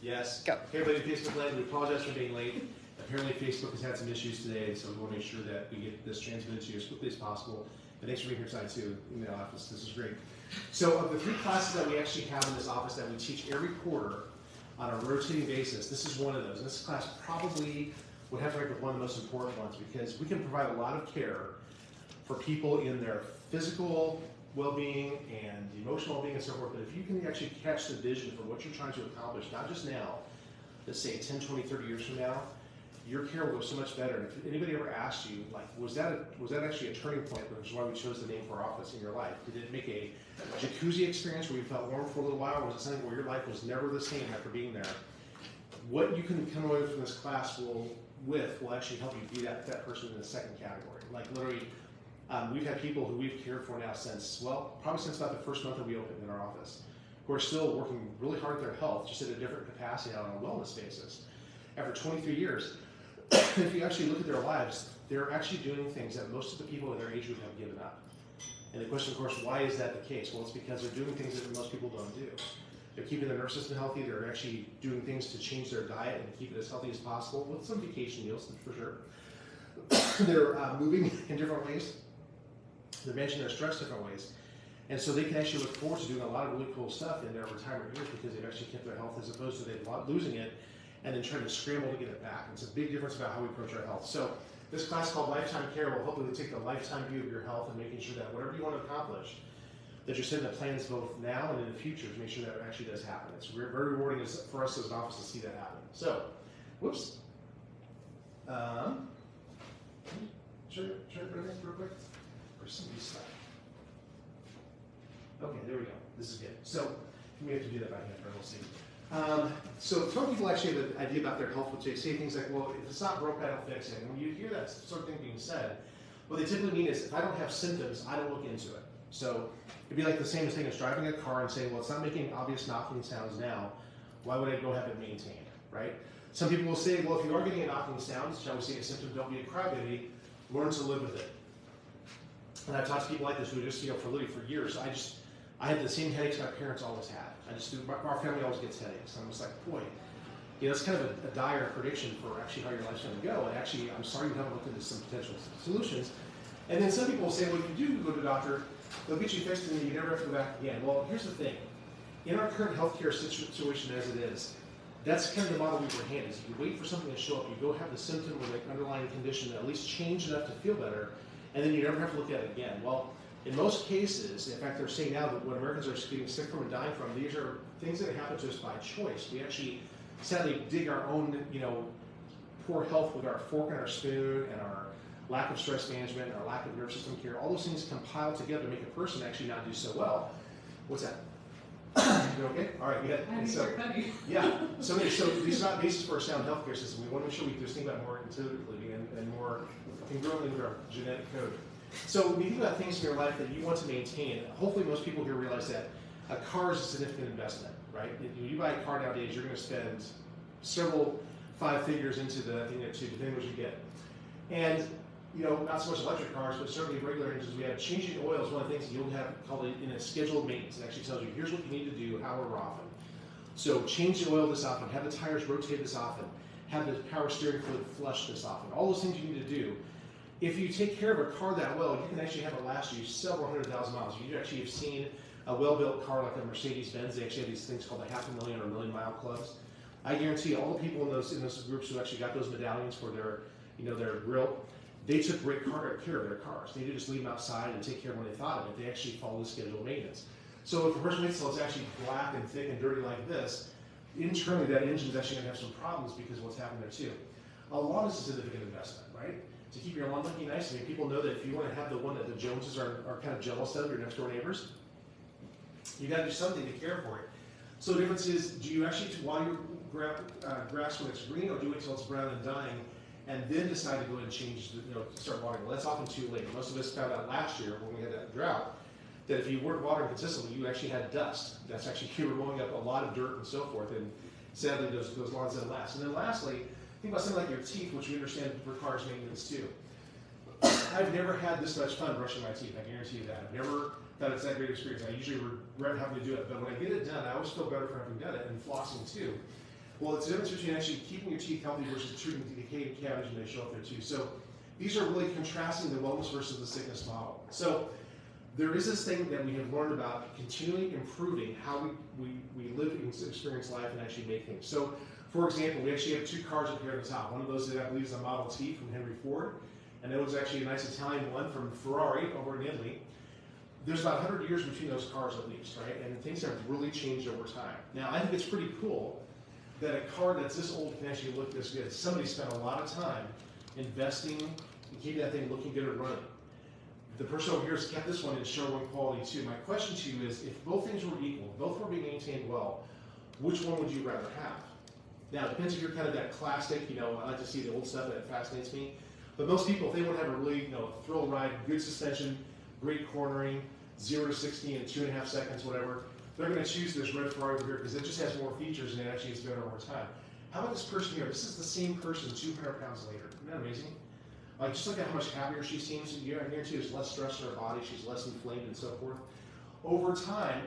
Yes. Go. Hey everybody, Facebook Land, we apologize for being late. Apparently Facebook has had some issues today, so we want to make sure that we get this transmitted to you as quickly as possible. And thanks for being here tonight too, in the office. This is great. So of the 3 classes that we actually have in this office that we teach every quarter on a rotating basis, this is one of those. And this class probably would have to rank with one of the most important ones because we can provide a lot of care for people in their physical well-being and emotional well-being and so forth, but if you can actually catch the vision for what you're trying to accomplish, not just now, let's say 10, 20, 30 years from now, your care will go so much better. And if anybody ever asked you, like, was that actually a turning point, which is why we chose the name for our office in your life? Did it make a jacuzzi experience where you felt warm for a little while, or was it something where your life was never the same after being there? What you can come away from this class will actually help you be that person in the second category. Like literally, we've had people who we've cared for now since, well, probably since about the first month that we opened in our office, who are still working really hard at their health, just at a different capacity on a wellness basis. After 23 years, if you actually look at their lives, they're actually doing things that most of the people in their age group have given up. And the question, of course, why is that the case? Well, it's because they're doing things that most people don't do. They're keeping their nervous system healthy, they're actually doing things to change their diet and keep it as healthy as possible, with some vacation meals, for sure. They're moving in different ways. They're managing their stress different ways. And so they can actually look forward to doing a lot of really cool stuff in their retirement years because they've actually kept their health as opposed to losing it and then trying to scramble to get it back. It's a big difference about how we approach our health. So this class called Lifetime Care will hopefully take the lifetime view of your health and making sure that whatever you want to accomplish, that you're setting the plans both now and in the future to make sure that it actually does happen. It's very rewarding for us as an office to see that happen. So, whoops. Should I put it real quick? Stuff. Okay, there we go. This is good. So we have to do that by hand, but we'll see. So some people actually have an idea about their health, which they say things like, well, if it's not broke, I don't fix it. And when you hear that sort of thing being said, what they typically mean is, if I don't have symptoms, I don't look into it. So it'd be like the same thing as driving a car and saying, well, it's not making obvious knocking sounds now. Why would I go have it maintained, right? Some people will say, well, if you are getting a knocking sound, shall we say a symptom, don't be a crybaby, learn to live with it. And I've talked to people like this who just, for literally for years, I had the same headaches my parents always had. Our family always gets headaches. I'm just like, boy, it's kind of a dire prediction for actually how your life's going to go. And actually, I'm sorry you haven't looked into some potential solutions. And then some people will say, well, if you do go to the doctor, they'll get you fixed and then you never have to go back again. Well, here's the thing. In our current healthcare situation as it is, that's kind of the model we were handed. Is you wait for something to show up, you go have the symptom or the underlying condition that at least change enough to feel better, and then you never have to look at it again. Well, in most cases, in fact, they're saying now that what Americans are getting sick from and dying from, these are things that happen to us by choice. We actually, sadly, dig our own, poor health with our fork and our spoon and our lack of stress management and our lack of nervous system care. All those things compile together to make a person actually not do so well. What's that? You okay? All right, good. Yeah. So these are not basis for a sound healthcare system. We want to make sure we just think about more intuitively and more congruently with our genetic code. So when you think about things in your life that you want to maintain, hopefully most people here realize that a car is a significant investment, right? If you buy a car nowadays, you're going to spend several 5 figures into the thing to depending what you get. And not so much electric cars, but certainly regular engines. We have changing oils. One of the things that you'll have called in a scheduled maintenance. It actually tells you here's what you need to do, however often. So change the oil this often, have the tires rotate this often, have the power steering fluid flush this often. All those things you need to do. If you take care of a car that well, you can actually have it last you several 100,000 miles. You actually have seen a well-built car like a Mercedes-Benz. They actually have these things called the 500,000 or 1 million mile clubs. I guarantee all the people in those groups who actually got those medallions for their grill, they took great care of their cars. They didn't just leave them outside and take care of when they thought of it. They actually followed the scheduled maintenance. So if a person waits until it's actually black and thick and dirty like this, internally that engine is actually going to have some problems because of what's happening there too. A lawn is a significant investment, right? To keep your lawn looking nice. I mean, people know that if you want to have the one that the Joneses are kind of jealous of, your next door neighbors, you got to do something to care for it. So the difference is, do you actually water your grass when it's green, or do you wait until it's brown and dying, and then decide to go ahead and change, start watering? Well, that's often too late. Most of us found out last year when we had that drought that if you weren't watering consistently, you actually had dust. That's actually, you were blowing up a lot of dirt and so forth, and sadly those lawns didn't last. And then lastly, think about something like your teeth, which we understand requires maintenance too. I've never had this much fun brushing my teeth, I guarantee you that. I've never thought it's that great experience. I usually regret having to do it, but when I get it done, I always feel better for having done it, and flossing too. Well, it's the difference between actually keeping your teeth healthy versus treating decaying cavities when they show up there too. So these are really contrasting the wellness versus the sickness model. So there is this thing that we have learned about continually improving how we live and experience life and actually make things. So for example, we actually have two cars up here at the top. One of those that I believe is a Model T from Henry Ford, and there was actually a nice Italian one from Ferrari over in Italy. There's about 100 years between those cars at least, right? And things have really changed over time. Now, I think it's pretty cool that a car that's this old can actually look this good. Somebody spent a lot of time investing in keeping that thing looking good and running. The person over here has kept this one in showroom quality too. My question to you is, if both things were equal, both were being maintained well, which one would you rather have? Now, it depends if you're kind of that classic, I like to see the old stuff, that fascinates me. But most people, if they want to have a really, thrill ride, good suspension, great cornering, 0 to 60 in 2.5 seconds, whatever, they're going to choose this red Ferrari over here because it just has more features and it actually is better over time. How about this person here? This is the same person 200 pounds later. Isn't that amazing? Like, just look at how much happier she seems. I guarantee there's less stress in her body. She's less inflamed and so forth. Over time,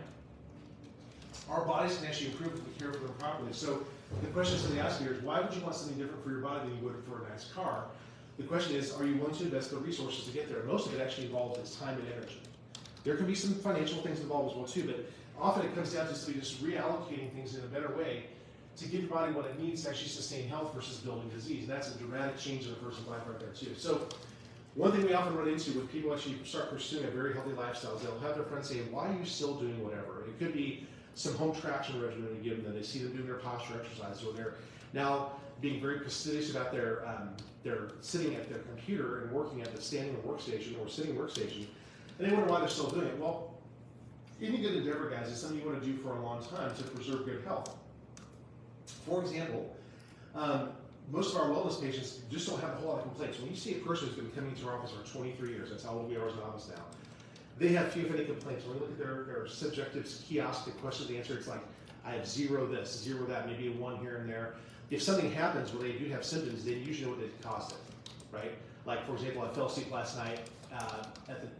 our bodies can actually improve if we care for them properly. So the question somebody asked here is, why would you want something different for your body than you would for a nice car? The question is, are you willing to invest the resources to get there? Most of it actually involves its time and energy. There can be some financial things involved as well too, but often it comes down to simply just reallocating things in a better way to give your body what it needs to actually sustain health versus building disease. And that's a dramatic change in a person's life right there too. So one thing we often run into when people actually start pursuing a very healthy lifestyle is they'll have their friends say, why are you still doing whatever? It could be some home traction regimen we give them, that they see them doing their posture exercise, or they're now being very fastidious about their sitting at their computer and working at the standing workstation or sitting workstation, and they wonder why they're still doing it. Well, any good endeavor, guys, is something you want to do for a long time to preserve good health. For example, most of our wellness patients just don't have a whole lot of complaints. When you see a person who's been coming to our office for 23 years, that's how old we are as an office now, they have few, if any, complaints. When you look at their subjective kiosk, the question to answer, it's like, I have 0 this, 0 that, maybe a 1 here and there. If something happens where they do have symptoms, they usually know what they caused it, right? Like, for example, I fell asleep last night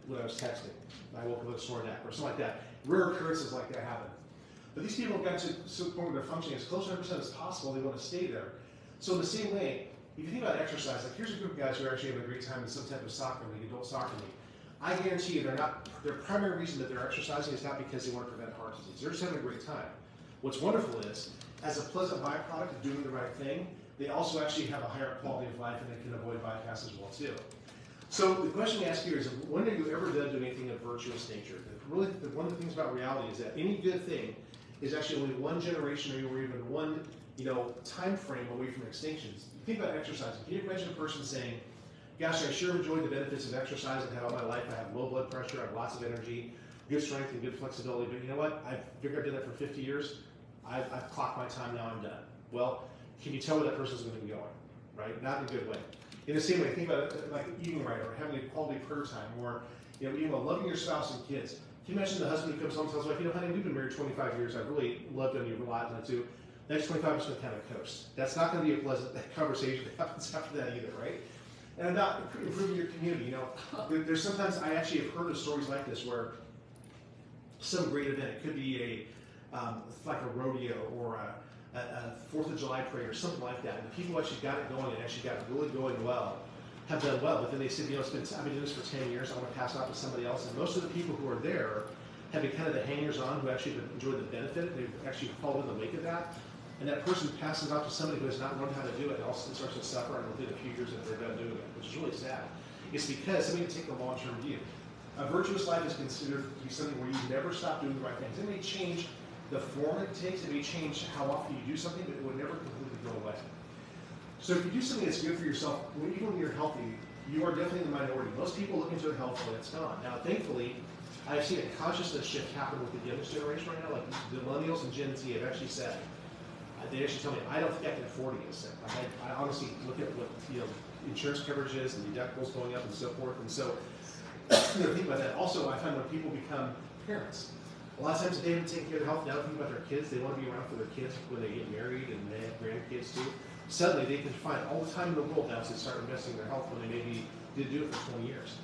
when I was texting. I woke up with a sore neck or something like that. Rare occurrences like that happen. But these people have got to the point where they're functioning as close to 100% as possible. They want to stay there. So in the same way, if you think about exercise, like here's a group of guys who are actually having a great time in some type of soccer league, adult soccer league. I guarantee you their primary reason that they're exercising is not because they want to prevent heart disease. They're just having a great time. What's wonderful is, as a pleasant byproduct of doing the right thing, they also actually have a higher quality of life and they can avoid bypass as well too. So the question we ask here is, when are you ever done doing anything of virtuous nature? Really, one of the things about reality is that any good thing is actually only one generation or even one time frame away from extinctions. You think about exercising. Can you imagine a person saying, gosh, I sure enjoyed the benefits of exercise I've had all my life. I have low blood pressure, I have lots of energy, good strength and good flexibility, but you know what? I've figured I've done that for 50 years. I've clocked my time, now I'm done. Well, can you tell where that person's going to be going, right? Not in a good way. In the same way, think about it like eating right, or having a quality prayer time, or eating well, loving your spouse and kids. Can you imagine the husband who comes home and tells his wife, honey, we've been married 25 years, I've really loved on you, relied on you too. Next 25 is going to kind of coast. That's not going to be a pleasant conversation that happens after that either, right? And about improving your community, there's sometimes I actually have heard of stories like this where some great event, it could be like a rodeo or a 4th of July parade or something like that, and the people actually got it going and actually got it really going well, have done well, but then they said, I've been doing this for 10 years, I want to pass it off to somebody else, and most of the people who are there have been kind of the hangers-on who actually have enjoyed the benefit, they've actually followed in the wake of that, and that person passes it off to somebody who has not learned how to do it and also starts to suffer and within a few years that they're done doing it, which is really sad. It's because somebody can take the long-term view. A virtuous life is considered to be something where you never stop doing the right things. It may change the form it takes, it may change how often you do something, but it would never completely go away. So if you do something that's good for yourself, even when you're healthy, you are definitely in the minority. Most people look into it health and it's gone. Now, thankfully, I've seen a consciousness shift happen with the youngest generation right now. Like the millennials and Gen Z have actually said, they actually tell me, I don't think I can afford to get sick. I honestly look at what insurance coverage is and deductibles going up and so forth. And so, think about that. Also, I find when people become parents, a lot of times they haven't taken care of their health. Now think about their kids. They want to be around for their kids when they get married and they have grandkids too. Suddenly, they can find all the time in the world now to start investing in their health when they maybe didn't do it for 20 years.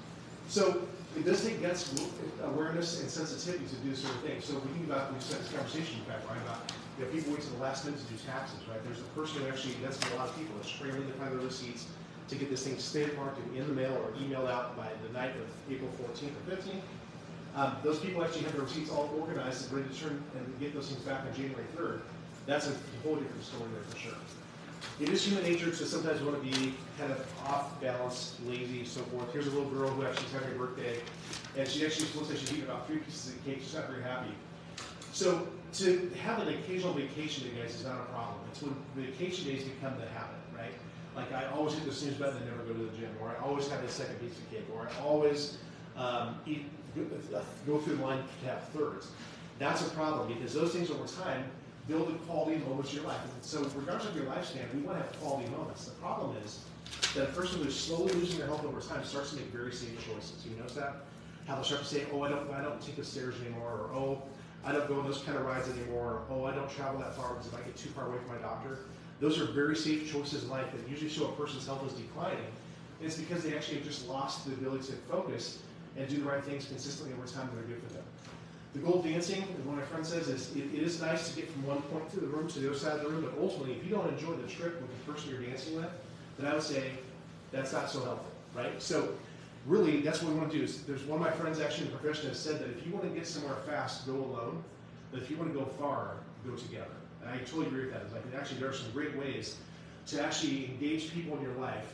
So it does take guts, awareness, and sensitivity to do certain things. So if we think about, we just had this conversation, in fact, Ryan, about You know, people wait to the last minute to do taxes, right? There's a person who actually, that's a lot of people, is scrambling to find their receipts to get this thing stamp marked and in the mail or emailed out by the night of April 14th or 15th. Those people actually have their receipts all organized and ready to turn and get those things back on January 3rd. That's a whole different story there for sure. It is human nature to sometimes want to be kind of off balance, lazy, so forth. Here's a little girl who actually is having her birthday, and she actually looks like she's eating about 3 pieces of cake. She's not very happy. So to have an occasional vacation day, guys, is not a problem. It's when vacation days become the habit, right? Like I always hit the snooze button and never go to the gym, or I always have a second piece of cake, or I always go through the line to have thirds. That's a problem because those things over time build the quality moments of your life. And so regardless of your lifespan, we want to have quality moments. The problem is that a person who's slowly losing their health over time starts to make very safe choices. You notice that? How they'll start to say, oh, I don't take the stairs anymore, or oh, I don't go on those kind of rides anymore, or oh, I don't travel that far because if I get too far away from my doctor. Those are very safe choices in life that usually show a person's health is declining. And it's because they actually have just lost the ability to focus and do the right things consistently over time that are good for them. The goal of dancing, as one of my friends says, is it is nice to get from one point to the room to the other side of the room, but ultimately, if you don't enjoy the trip with the person you're dancing with, then I would say that's not so helpful, right? So really, that's what we want to do. Is there's one of my friends actually in the profession has said that if you want to get somewhere fast, go alone, but if you want to go far, go together. And I totally agree with that. It's like, actually, there are some great ways to actually engage people in your life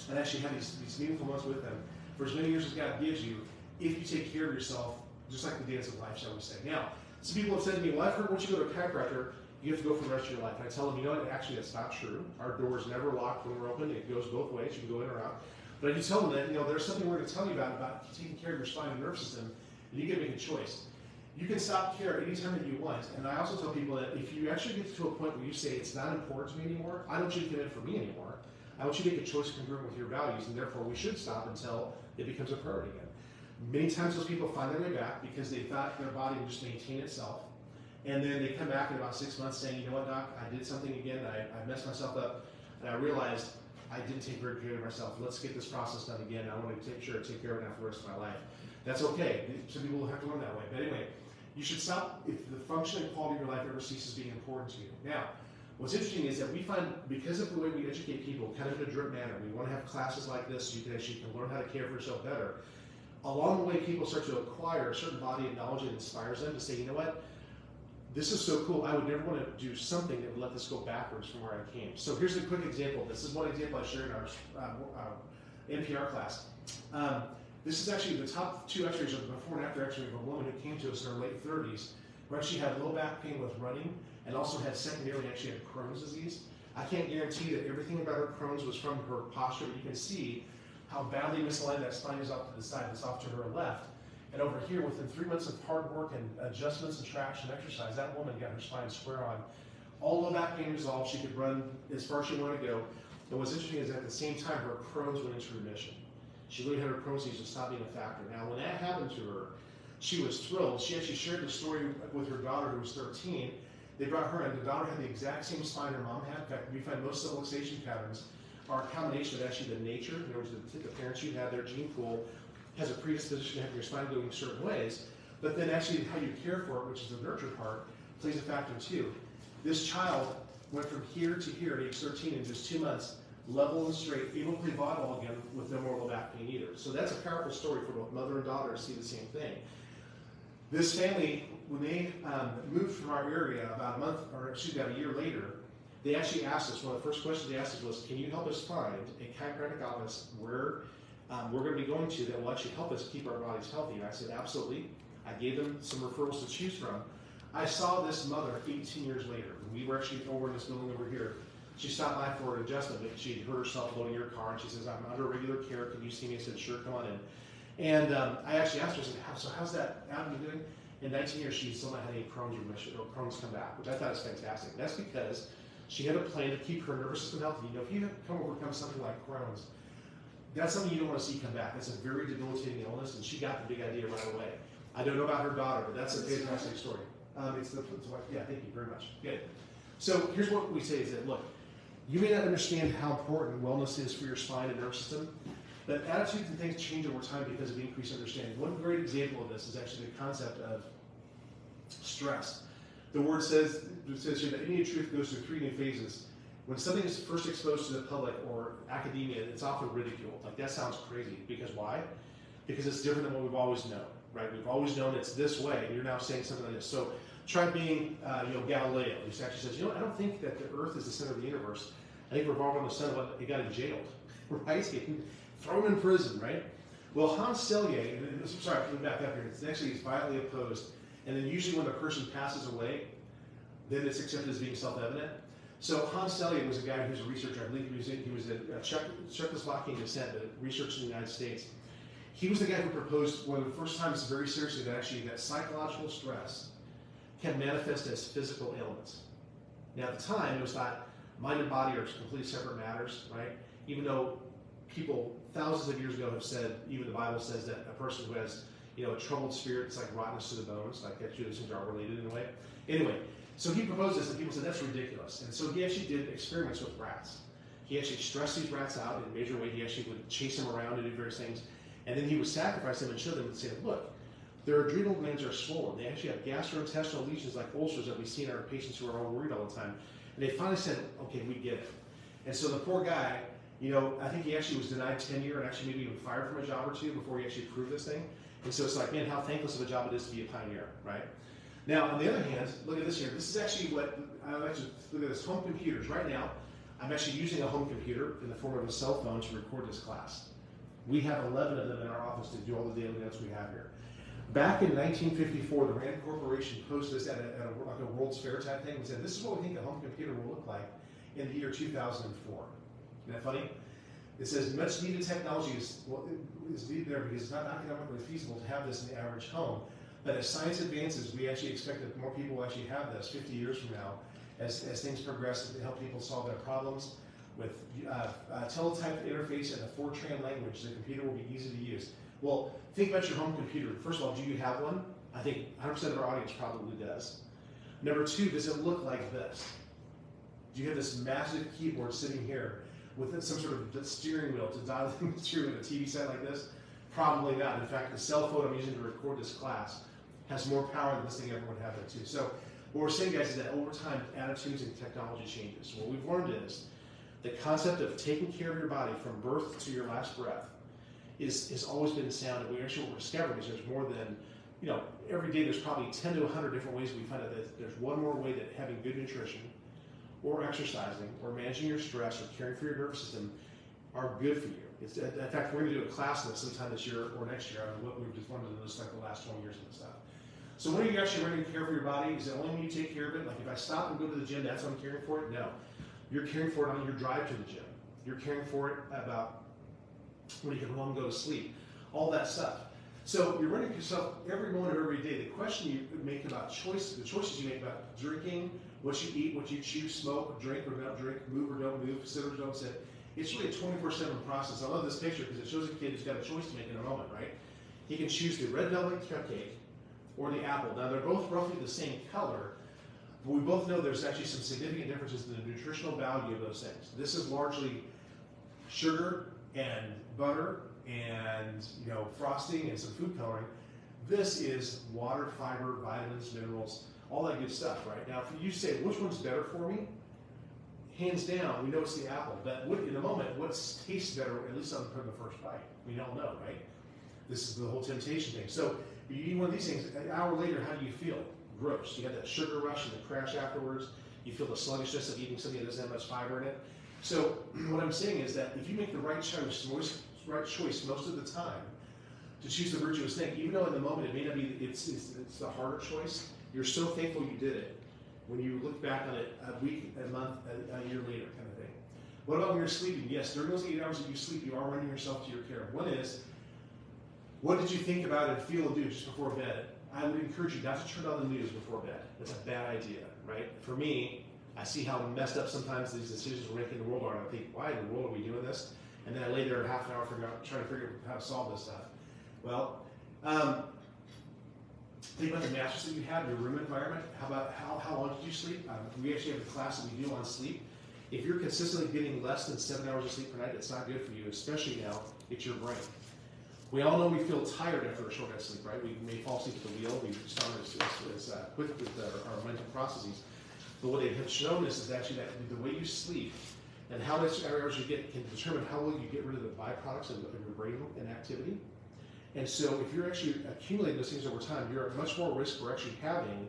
and actually have these meaningful moments with them for as many years as God gives you, if you take care of yourself, just like the dance of life, shall we say. Now, some people have said to me, well, I've heard once you go to a chiropractor, you have to go for the rest of your life. And I tell them, you know what, actually that's not true. Our door is never locked when we're open. It goes both ways. You can go in or out. But I do tell them that, you know, there's something we're going to tell you about taking care of your spine and nervous system, and you get to make a choice. You can stop care anytime that you want. And I also tell people that if you actually get to a point where you say it's not important to me anymore, I don't want you to come in for me anymore. I want you to make a choice congruent with your values, and therefore we should stop until it becomes a priority again. Many times those people find their way back because they thought their body would just maintain itself. And then they come back in about 6 months saying, you know what, doc, I did something again, I messed myself up, and I realized I didn't take very good care of myself. Let's get this process done again. I want to take care of it now for the rest of my life. That's okay. Some people will have to learn that way. But anyway, you should stop if the function and quality of your life ever ceases being important to you. Now, what's interesting is that we find, because of the way we educate people, kind of in a drip manner, we want to have classes like this so you can actually learn how to care for yourself better. Along the way, people start to acquire a certain body of knowledge that inspires them to say, you know what, this is so cool, I would never want to do something that would let this go backwards from where I came. So here's a quick example. This is one example I shared in our NPR class. This is actually the top 2 x-rays of the before and after x-ray of a woman who came to us in her late 30s, who actually had low back pain with running and also had secondarily actually had Crohn's disease. I can't guarantee that everything about her Crohn's was from her posture, but you can see how badly misaligned that spine is off to the side. It's off to her left. And over here, within 3 months of hard work and adjustments and traction exercise, that woman got her spine square on. All low back pain resolved. She could run as far as she wanted to go. And what's interesting is at the same time, her Crohn's went into remission. She literally had her Crohn's disease to stop being a factor. Now, when that happened to her, she was thrilled. She actually shared the story with her daughter, who was 13. They brought her in. The daughter had the exact same spine her mom had. In fact, we find most subluxation patterns are a combination of actually the nature, in other words, the parents you had, their gene pool has a predisposition to have your spine going certain ways, but then actually how you care for it, which is the nurture part, plays a factor too. This child went from here to here at age 13 in just 2 months, level and straight, able to play volleyball again with no more low back pain either. So that's a powerful story for both mother and daughter to see the same thing. This family, when they moved from our area about a year later, they actually asked us, one of the first questions they asked us was, can you help us find a chiropractic office where we're going to be going to that will actually help us keep our bodies healthy? And I said, absolutely. I gave them some referrals to choose from. I saw this mother 18 years later. We were actually over in this building over here. She stopped by for an adjustment, but she had hurt herself loading her car, and she says, I'm under regular care. Can you see me? I said, sure, come on in. And I actually asked her, I said, so how's that avenue doing? In 19 years, she still not had any Crohn's remission or Crohn's come back, which I thought was fantastic. That's because she had a plan to keep her nervous system healthy. You know, if you overcome something like Crohn's, that's something you don't want to see come back. That's a very debilitating illness, and she got the big idea right away. I don't know about her daughter, but that's a fantastic story. Yeah, thank you very much. Good. So here's what we say is that, look, you may not understand how important wellness is for your spine and nervous system, but attitudes and things change over time because of increased understanding. One great example of this is actually the concept of stress. The word says, it says here that any truth goes through three new phases. When something is first exposed to the public or academia, it's often ridiculed. Like, that sounds crazy. Because why? Because it's different than what we've always known, right? We've always known it's this way, and you're now saying something like this. So try being, Galileo. He actually says, I don't think that the Earth is the center of the universe. I think we revolve around the sun, but he got him jailed, right? Throw him in prison, right? Well, Hans Selye, sorry, let me back up here. It's actually, he's violently opposed. And then usually when a person passes away, then it's accepted as being self-evident. So Hans Selye was a guy who was a researcher. I believe he was a Czechoslovakian descent, but researched in the United States. He was the guy who proposed one of the first times very seriously that psychological stress can manifest as physical ailments. Now, at the time, it was thought mind and body are completely separate matters, right? Even though people thousands of years ago have said, even the Bible says that a person who has, a troubled spirit, it's like rottenness to the bones, like that two things are related in a way. Anyway, so he proposed this, and people said that's ridiculous. And so he actually did experiments with rats. He actually stressed these rats out in a major way. He actually would chase them around and do various things. And then he would sacrifice them and show them and say, look, their adrenal glands are swollen. They actually have gastrointestinal lesions like ulcers that we see in our patients who are all worried all the time. And they finally said, okay, we get it. And so the poor guy, I think he actually was denied tenure and actually maybe even fired from a job or two before he actually proved this thing. And so it's like, man, how thankless of a job it is to be a pioneer, right? Now, on the other hand, look at this here. This is actually what, look at this, home computers. Right now, I'm actually using a home computer in the form of a cell phone to record this class. We have 11 of them in our office to do all the daily notes we have here. Back in 1954, the Rand Corporation posted this at a World's Fair type thing and said, this is what we think a home computer will look like in the year 2004. Isn't that funny? It says much needed technology is needed there because it's not economically feasible to have this in the average home. But as science advances, we actually expect that more people will actually have this 50 years from now as things progress to help people solve their problems. With teletype interface and a Fortran language, the computer will be easy to use. Well, think about your home computer. First of all, do you have one? I think 100% of our audience probably does. Number two, does it look like this? Do you have this massive keyboard sitting here with some sort of steering wheel to dial things through in a TV set like this? Probably not. In fact, the cell phone I'm using to record this class has more power than this thing ever would have there too. So what we're saying, guys, is that over time, attitudes and technology changes. What we've learned is the concept of taking care of your body from birth to your last breath has always been sound. And what we're discovering is there's more than, every day there's probably 10 to 100 different ways we find out that there's one more way that having good nutrition or exercising or managing your stress or caring for your nervous system are good for you. In fact, we're going to do a class on this sometime this year or next year on what we've deformed in this like the last 20 years of this stuff. So when are you actually learning to care for your body? Is it only when you take care of it? Like if I stop and go to the gym, that's when I'm caring for it? No. You're caring for it on your drive to the gym. You're caring for it about when you come home and go to sleep. All that stuff. So you're running yourself every moment of every day. The question you make about the choices you make about drinking, what you eat, what you choose, smoke, drink or don't drink, move or don't move, sit or don't sit, it's really a 24/7 process. I love this picture because it shows a kid who's got a choice to make in a moment, right? He can choose the red velvet cupcake or the apple. Now they're both roughly the same color, but we both know there's actually some significant differences in the nutritional value of those things. This is largely sugar and butter and frosting and some food coloring. This is water, fiber, vitamins, minerals, all that good stuff, right? Now, if you say, which one's better for me? Hands down, we know it's the apple. But in a moment, what tastes better, at least on the first bite? We all know, right? This is the whole temptation thing. So you eat one of these things, an hour later, how do you feel? Gross. You got that sugar rush and the crash afterwards. You feel the sluggishness of eating something that doesn't have much fiber in it. So what I'm saying is that if you make the right choice most of the time to choose the virtuous thing, even though in the moment it may not be, it's the harder choice, you're so thankful you did it when you look back on it a week, a month, a year later kind of thing. What about when you're sleeping? Yes, during those 8 hours that you sleep, you are running yourself to your care. One is, what did you think about and feel and do just before bed? I would encourage you not to turn on the news before bed. That's a bad idea, right? For me, I see how messed up sometimes these decisions we're making in the world are, and I think, why in the world are we doing this? And then I lay there half an hour trying to figure out how to solve this stuff. Well, think about the mattress that you have, your room environment. How about how long did you sleep? We actually have a class that we do on sleep. If you're consistently getting less than 7 hours of sleep per night, it's not good for you, especially now, it's your brain. We all know we feel tired after a short night's sleep, right? We may fall asleep at the wheel. We start as quick with our mental processes. But what they have shown us is actually that the way you sleep and how much hours you get can determine how well you get rid of the byproducts of your brain and activity. And so if you're actually accumulating those things over time, you're at much more risk for actually having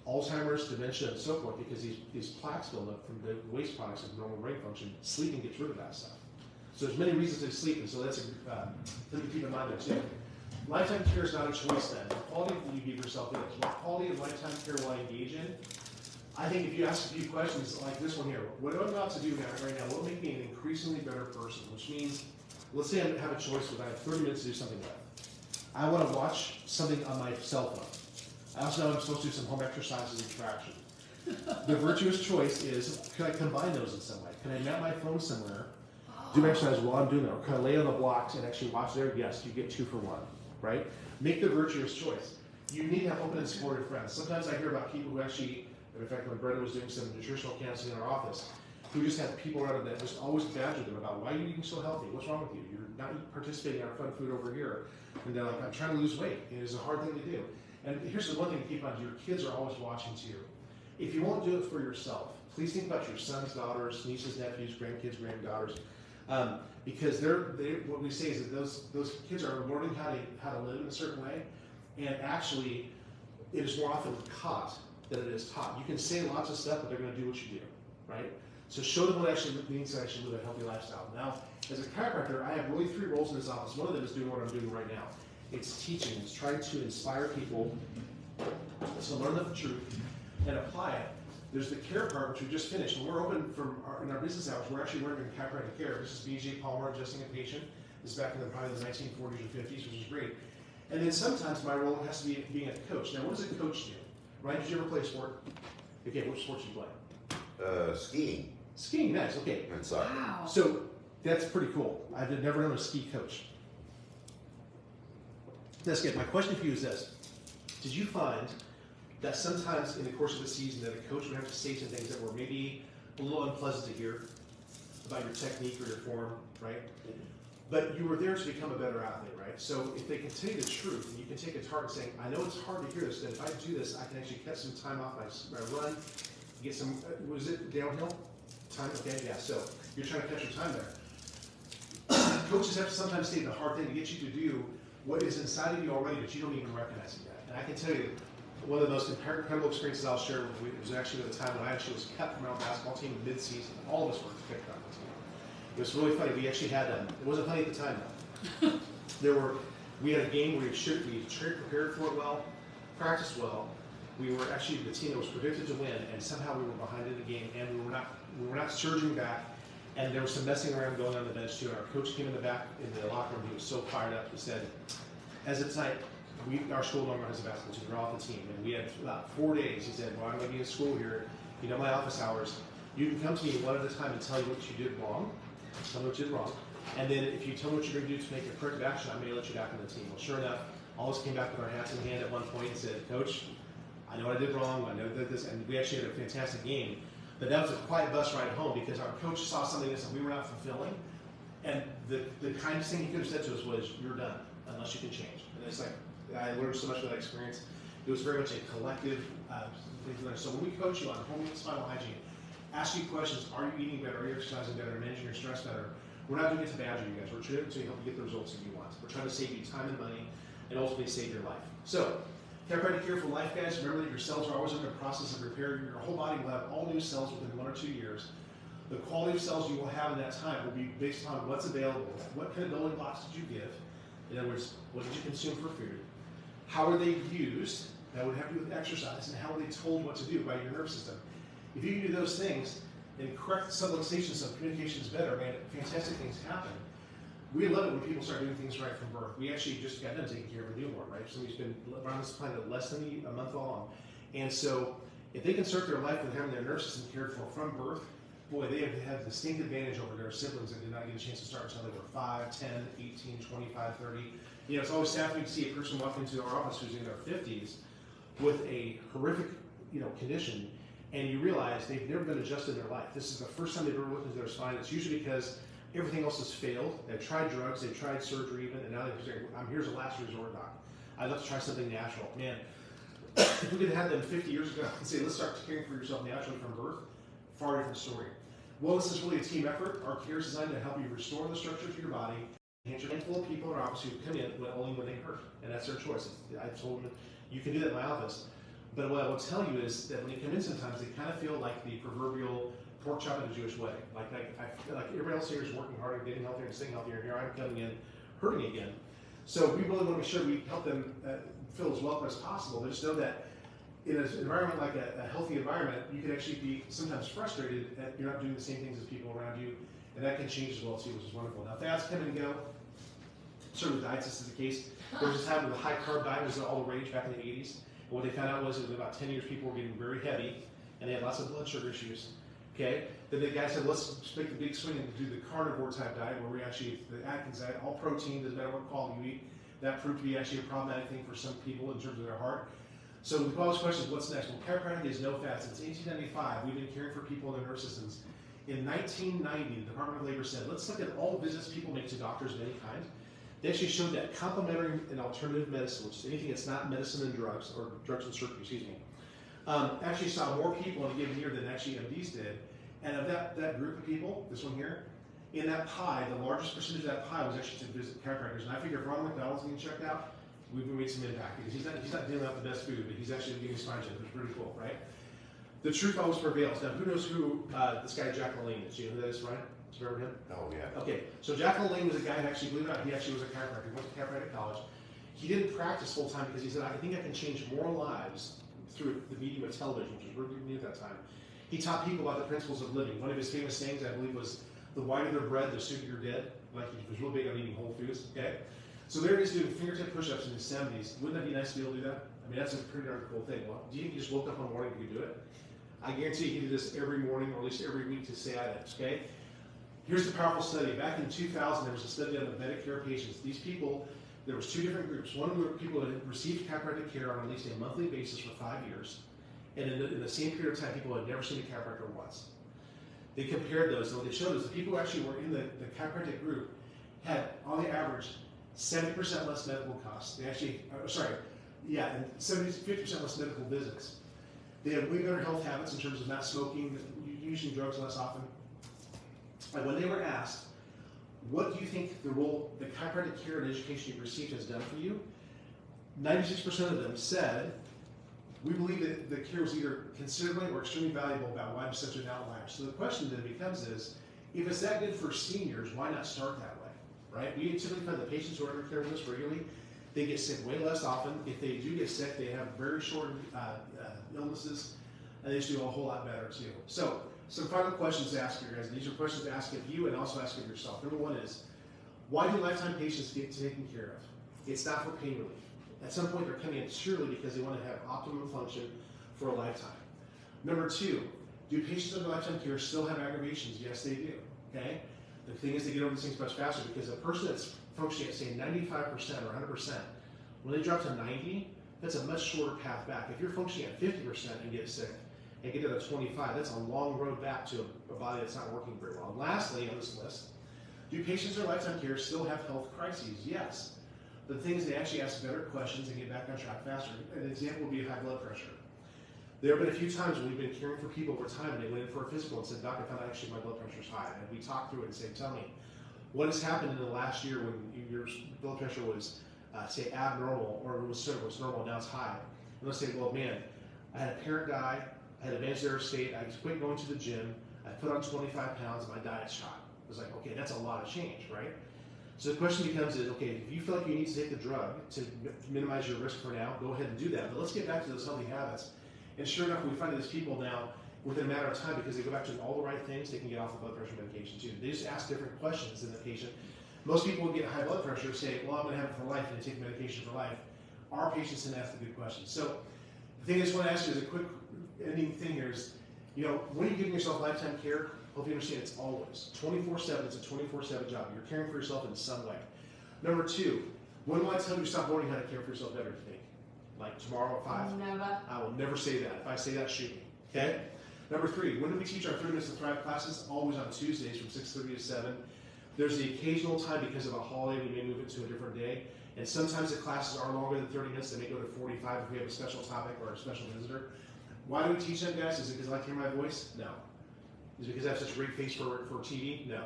Alzheimer's, dementia, and so forth, because these plaques build up from the waste products of normal brain function. Sleeping gets rid of that stuff. So there's many reasons to sleep, and so that's something to keep in mind there too. Lifetime care is not a choice then. The quality that you give yourself is. What quality of lifetime care will I engage in? I think if you ask a few questions like this one here, what am I about to do right now will make me an increasingly better person, which means, let's say I have a choice with I have 30 minutes to do something with. I want to watch something on my cell phone. I also know I'm supposed to do some home exercises and traction. The virtuous choice is, can I combine those in some way? Can I mount my phone somewhere, do exercise while I'm doing that? Or can I lay on the blocks and actually watch there? Yes, you get 2 for 1, right? Make the virtuous choice. You need to have open and supportive friends. Sometimes I hear about people who actually, in fact, when Brenda was doing some nutritional counseling in our office, who just had people around them that just always badgered them about, why are you eating so healthy? What's wrong with you? You're not participating in our fun food over here. And they're like, I'm trying to lose weight. It is a hard thing to do. And here's the one thing to keep in mind, your kids are always watching too. If you won't do it for yourself, please think about your sons, daughters, nieces, nephews, grandkids, granddaughters. Because what we say is that those kids are learning how to live in a certain way, and actually, it is more often caught than it is taught. You can say lots of stuff, but they're going to do what you do, right? So show them what actually means to actually live a healthy lifestyle. Now, as a chiropractor, I have really 3 roles in this office. One of them is doing what I'm doing right now. It's teaching. It's trying to inspire people to learn the truth and apply it. There's the care part, which we just finished. When we're open in our business hours, we're actually working in chiropractic care. This is B.J. Palmer adjusting a patient. This is back in probably the 1940s or 50s, which is great. And then sometimes my role has to be being a coach. Now, what does a coach do? Ryan, did you ever play a sport? Okay, which sport did you play? Skiing. Skiing, nice, okay. And soccer. Wow. So that's pretty cool. I've never known a ski coach. That's good. My question for you is this. Did you find that sometimes in the course of the season that a coach would have to say some things that were maybe a little unpleasant to hear about your technique or your form, right? But you were there to become a better athlete, right? So if they can tell you the truth, and you can take it to heart saying, I know it's hard to hear this, but if I do this, I can actually cut some time off my run, get some, was it downhill time? Okay, yeah, so you're trying to catch your time there. Coaches have to sometimes say the hard thing to get you to do what is inside of you already, but you don't even recognize it yet. And I can tell you, one of the most incredible experiences I'll share with you was actually at the time when I actually was cut from our basketball team mid-season. All of us were picked on the team. It was really funny. We actually had it wasn't funny at the time though. We had a game where we prepared for it well, practiced well. We were actually the team that was predicted to win, and somehow we were behind in the game, and we were not surging back. And there was some messing around going on the bench too. And our coach came in the back in the locker room. He was so fired up. He said, "As it's night, our school no longer has a basketball team. We're off the team, and we had about 4 days." He said, "Well, I'm going to be in school here. You know my office hours. You can come to me one at a time and tell you what you did wrong. Tell me what you did wrong. And then if you tell me what you're going to do to make a corrective action, I may let you back on the team." Well, sure enough, all of us came back with our hats in hand at one point and said, "Coach, I know what I did wrong. I know that this," and we actually had a fantastic game. But that was a quiet bus ride home because our coach saw something that we were not fulfilling. And the kindest thing he could have said to us was, "You're done, unless you can change." And it's like, I learned so much from that experience. It was very much a collective thing. So when we coach you on home and spinal hygiene, ask you questions, are you eating better, are you exercising better, managing your stress better? We're not doing it to badger you guys. We're trying to help you get the results that you want. We're trying to save you time and money and ultimately save your life. So, chiropractic care for life, guys. Remember that your cells are always under the process of repair. Your whole body will have all new cells within 1 or 2 years. The quality of cells you will have in that time will be based upon what's available. What kind of building blocks did you give? In other words, what did you consume for food? How are they used? That would have to do with exercise. And how are they told what to do by your nervous system? If you can do those things, then correct subluxation so communication is better, man, fantastic things happen. We love it when people start doing things right from birth. We actually just got done taking care of a newborn, right? Somebody's been around this planet less than a month long. And so if they can start their life with having their nervous system cared for from birth, boy, they have had a distinct advantage over their siblings that did not get a chance to start until they were 5, 10, 18, 25, 30. You know, it's always sad for me to see a person walk into our office who's in their 50s with a horrific, condition, and you realize they've never been adjusted in their life. This is the first time they've ever looked into their spine. It's usually because Everything else has failed. They've tried drugs, they've tried surgery even, and now they're saying, here's a last resort, doc. I'd love to try something natural. Man, if we could have had them 50 years ago and say, let's start caring for yourself naturally from birth, far different story. Wellness is really a team effort. Our care is designed to help you restore the structure to your body. A handful of people in our office who come in only when they hurt, and that's their choice. I told them, you can do that in my office. But what I will tell you is that when they come in sometimes, they kind of feel like the proverbial pork chop at a Jewish wedding. Like I feel like everybody else here is working harder, getting healthier, and staying healthier, and here I'm coming in hurting again. So we really want to make sure we help them feel as welcome as possible, but just know that in an environment like a healthy environment, you can actually be sometimes frustrated that you're not doing the same things as people around you, and that can change as well too, which is wonderful. Now fads come and go. Certainly diets, this is the case. There was this happened with the high carb diet was all the rage back in the 80s. And what they found out was that in about 10 years, people were getting very heavy, and they had lots of blood sugar issues. Okay, then the guy said, let's make the big swing and do the carnivore type diet, where we actually, the Atkins diet, all protein, doesn't matter what quality you eat. That proved to be actually a problematic thing for some people in terms of their heart. So the obvious question is, what's next? Well, chiropractic is no fat. Since 1895, we've been caring for people in their nervous systems. In 1990, the Department of Labor said, let's look at all visits people make to doctors of any kind. They actually showed that complementary and alternative medicine, which is anything that's not medicine and drugs, or drugs and surgery, excuse me, actually saw more people in a given year than actually MDs did. And of that group of people, this one here, in that pie, the largest percentage of that pie was actually to visit chiropractors. And I figure if Ronald McDonald's getting checked out, we've made some impact, because he's not dealing out the best food, but he's actually getting spine checked, which is pretty cool, right? The truth always prevails. Now, who knows who this guy Jack LaLanne is? Do you know who that is, Ryan? Do you remember him? Oh, yeah. Okay, so Jack LaLanne was a guy who actually, believe it or not, he actually was a chiropractor. He went to chiropractic college. He didn't practice full time because he said, I think I can change more lives through the medium of television, which was really new at that time. He taught people about the principles of living. One of his famous sayings, I believe, was, the whiter their bread, the sooner you're dead. Like, he was real big on eating whole foods, okay? So there he is doing fingertip push-ups in his 70s. Wouldn't that be nice to be able to do that? I mean, that's a pretty darn cool thing. Well, do you think he just woke up one morning and could do it? I guarantee he did this every morning, or at least every week, to stay at it, okay? Here's the powerful study. Back in 2000, there was a study on the Medicare patients. These people, there was two different groups. One group of people had received chiropractic care on at least a monthly basis for 5 years. And in the same period of time, people had never seen a chiropractor once. They compared those, and what they showed is the people who actually were in the chiropractic group had, on the average, 70% less medical costs. They actually, and 50% less medical visits. They had way better health habits in terms of not smoking, using drugs less often. And when they were asked, what do you think the role the chiropractic care and education you've received has done for you? 96% of them said, we believe that the care was either considerably or extremely valuable about why I'm such an outlier. So the question then becomes is, if it's that good for seniors, why not start that way, right? We typically find the patients who are under care with us regularly, they get sick way less often. If they do get sick, they have very short illnesses, and they just do a whole lot better too. So some final questions to ask you guys. These are questions to ask of you and also ask of yourself. Number one is, why do lifetime patients get taken care of? It's not for pain relief. At some point, they're coming in surely because they want to have optimum function for a lifetime. Number two, do patients under lifetime care still have aggravations? Yes, they do. Okay. The thing is, they get over these things much faster because a person that's functioning at say 95% or 100%, when they drop to 90, that's a much shorter path back. If you're functioning at 50% and get sick and get to the 25, that's a long road back to a body that's not working very well. And lastly, on this list, do patients in lifetime care still have health crises? Yes. The thing is, they actually ask better questions and get back on track faster. An example would be high blood pressure. There have been a few times when we've been caring for people over time and they went in for a physical and said, Doc, I found out actually my blood pressure's high. And we talked through it and said, tell me, what has happened in the last year when your blood pressure was, say, abnormal, or it was normal, now it's high? And they'll say, well, man, I had a parent die, I had advanced error state, I quit going to the gym, I put on 25 pounds, and my diet shot. It was like, okay, that's a lot of change, right? So the question becomes is, okay, if you feel like you need to take the drug to minimize your risk for now, go ahead and do that. But let's get back to those healthy habits. And sure enough, we find that these people now, within a matter of time, because they go back to all the right things, they can get off the blood pressure medication too. They just ask different questions than the patient. Most people who get high blood pressure say, well, I'm going to have it for life and take medication for life. Our patients didn't ask the good questions. So the thing I just want to ask you is a quick ending thing here is, when you're giving yourself lifetime care, hope you understand it's always 24/7. It's a 24/7 job. You're caring for yourself in some way. Number two, when will I tell you to stop learning how to care for yourself better, do you think? Like tomorrow at 5? Never. I will never say that. If I say that, shoot me. Okay? Number three, when do we teach our 3 Minutes to Thrive classes? Always on Tuesdays from 6:30 to 7. There's the occasional time because of a holiday, we may move it to a different day. And sometimes the classes are longer than 30 minutes. They may go to 45 if we have a special topic or a special visitor. Why do we teach them, guys? Is it because I like to hear my voice? No. Is it because I have such a great face for TV? No.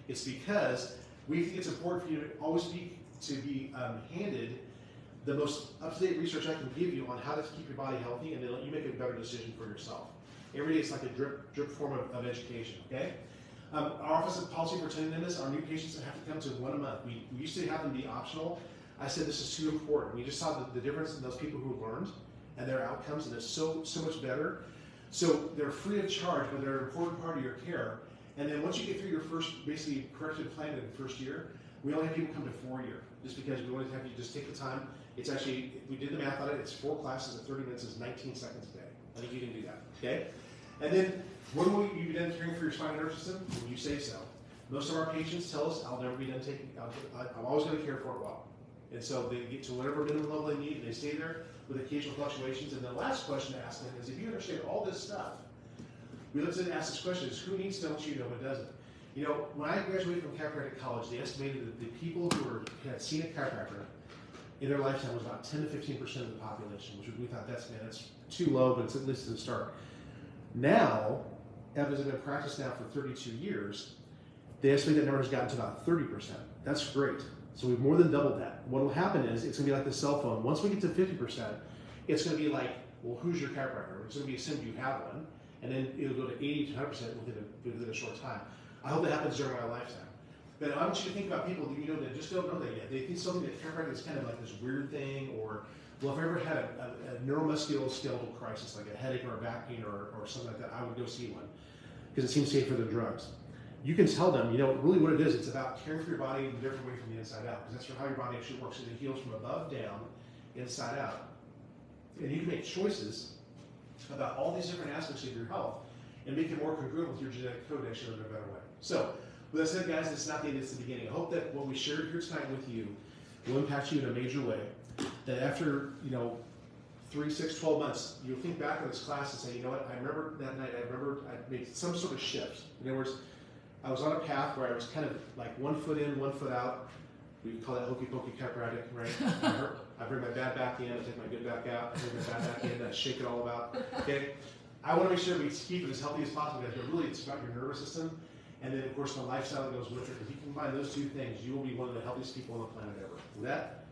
It's because we think it's important for you to always be handed the most up-to-date research I can give you on how to keep your body healthy, and then let you make a better decision for yourself. Every day it's like a drip form of education, okay? Our Office of Policy for Attendance, our new patients have to come to 1 a month. We used to have them be optional. I said this is too important. We just saw the difference in those people who learned and their outcomes, and it's so much better. So they're free of charge, but they're an important part of your care. And then once you get through your first, basically, corrected plan in the first year, we only have people come to 4 year, just because we want to have you just take the time. It's actually, we did the math on it, it's 4 classes at 30 minutes, is 19 seconds a day. I think you can do that, okay? And then, when will you be done caring for your spinal nervous system? When you say so. Most of our patients tell us, I'll never be done taking, I'm always going to care for it well. And so they get to whatever minimum level they need, and they stay there with occasional fluctuations. And the last question to ask them is, if you understand all this stuff, we looked at and asked this question, is who needs to let you know what doesn't? You know, when I graduated from chiropractic college, they estimated that the people who had seen a chiropractor in their lifetime was about 10 to 15% of the population, which we thought that's too low, but it's at least a start. Now, after they've been practiced now for 32 years, they estimate that number has gotten to about 30%. That's great. So we've more than doubled that. What will happen is, it's going to be like the cell phone. Once we get to 50%, it's going to be like, well, who's your chiropractor? It's going to be assumed you have one, and then it'll go to 80 to 100% within a short time. I hope that happens during my lifetime. But I want you to think about people that you know that just don't know that yet. They think something that chiropractic is kind of like this weird thing, or, well, if I ever had a neuromusculoskeletal crisis, like a headache or a back pain or something like that, I would go see one, because it seems safer than drugs. You can tell them, you know, really what it is, it's about caring for your body in a different way from the inside out, because that's how your body actually works. It heals from above down, inside out. And you can make choices about all these different aspects of your health and make it more congruent with your genetic code, actually, in a better way. So, with that said, guys, it's not the end, it's the beginning. I hope that what we shared here tonight with you will impact you in a major way. That after, 3, 6, 12 months, you'll think back on this class and say, you know what, I remember that night, I made some sort of shift. In other words, I was on a path where I was kind of like 1 foot in, 1 foot out. We call that hokey pokey chiropractic, right? I bring my bad back in, I take my good back out, I bring my bad back in, I shake it all about, okay? I want to make sure we keep it as healthy as possible, guys, but really it's about your nervous system, and then of course the lifestyle that goes with it. If you combine those two things, you will be one of the healthiest people on the planet ever. With that,